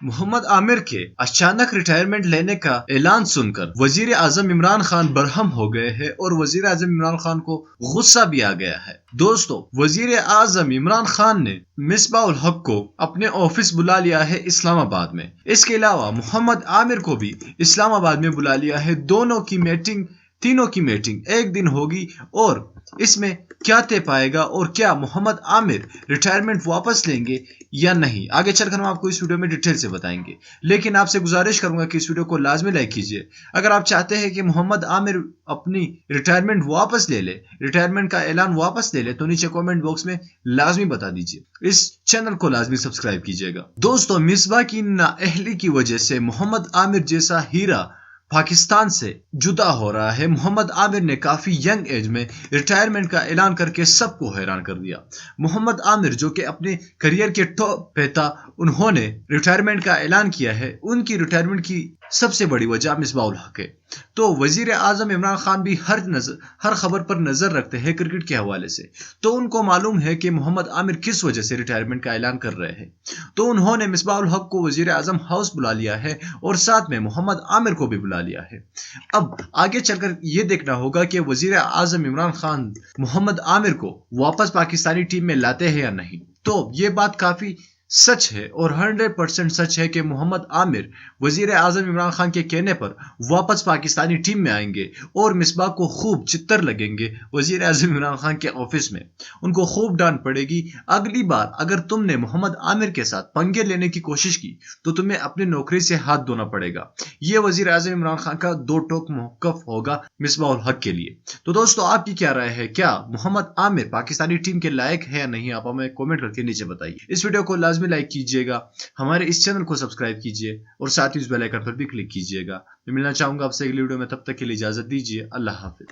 محمد عامر کے اچانک ریٹائرمنٹ لینے کا اعلان سن کر وزیر اعظم عمران خان برہم ہو گئے ہیں اور وزیر اعظم عمران خان کو غصہ بھی آ گیا ہے۔ دوستو، وزیر اعظم عمران خان نے مصباح الحق کو اپنے آفس بلا لیا ہے اسلام آباد میں۔ اس کے علاوہ محمد عامر کو بھی اسلام آباد میں بلا لیا ہے۔ تینوں کی میٹنگ ایک دن ہوگی اور اس میں کیا طے پائے گا اور کیا محمد عامر ریٹائرمنٹ واپس لیں گے یا نہیں، آگے چل کر ہم آپ کو اس ویڈیو میں ڈیٹیل سے بتائیں گے۔ لیکن آپ سے گزارش کروں گا کہ اس ویڈیو کو لازمی لائک کیجیے اگر آپ چاہتے ہیں کہ محمد عامر اپنی ریٹائرمنٹ واپس لے لے، ریٹائرمنٹ کا اعلان واپس لے لے، تو نیچے کامنٹ باکس میں لازمی بتا دیجیے۔ اس چینل کو لازمی سبسکرائب کیجیے گا۔ دوستو، مصباح کی نااہلی کی وجہ سے محمد عامر جیسا ہیرا پاکستان سے جدا ہو رہا ہے۔ محمد عامر نے کافی ینگ ایج میں ریٹائرمنٹ کا اعلان کر کے سب کو حیران کر دیا۔ محمد عامر جو کہ اپنے کریئر کے ٹاپ پہ تھا، انہوں نے ریٹائرمنٹ کا اعلان کیا ہے۔ ان کی ریٹائرمنٹ کی سب سے بڑی وجہ مصباح الحق ہے۔ تو وزیر اعظم عمران خان بھی ہر خبر پر نظر رکھتے ہیں کرکٹ کے حوالے سے، تو ان کو معلوم ہے کہ محمد عامر کس وجہ سے ریٹائرمنٹ کا اعلان کر رہے ہیں، تو انہوں نے مصباح الحق کو وزیر اعظم ہاؤس بلا لیا ہے اور ساتھ میں محمد عامر کو بھی بلا لیا ہے۔ اب آگے چل کر یہ دیکھنا ہوگا کہ وزیر اعظم عمران خان محمد عامر کو واپس پاکستانی ٹیم میں لاتے ہیں یا نہیں۔ تو یہ بات کافی سچ ہے اور 100% سچ ہے کہ محمد عامر وزیر اعظم عمران خان کے کہنے پر واپس پاکستانی ٹیم میں آئیں گے اور مصباح کو خوب چتر لگیں گے وزیر اعظم عمران خان کے آفس میں، ان کو خوب ڈانٹ پڑے گی۔ اگلی بار اگر تم نے محمد عامر کے ساتھ پنگے لینے کی کوشش کی تو تمہیں اپنی نوکری سے ہاتھ دھونا پڑے گا۔ یہ وزیر اعظم عمران خان کا دو ٹوک موقف ہوگا مصباح الحق کے لیے۔ تو دوستو، آپ کی کیا رائے ہے؟ کیا محمد عامر پاکستانی ٹیم کے لائق ہے یا نہیں؟ آپ ہمیں کامنٹ کر کے نیچے بتائیے۔ اس ویڈیو کو لازمی لائک کیجیے گا، ہمارے اس چینل کو سبسکرائب کیجیے اور ساتھ ہی اس بیل آئیکن پر بھی کلک کیجیے گا۔ میں ملنا چاہوں گا آپ سے اگلی ویڈیو میں، تب تک کے لیے اجازت دیجیے۔ اللہ حافظ۔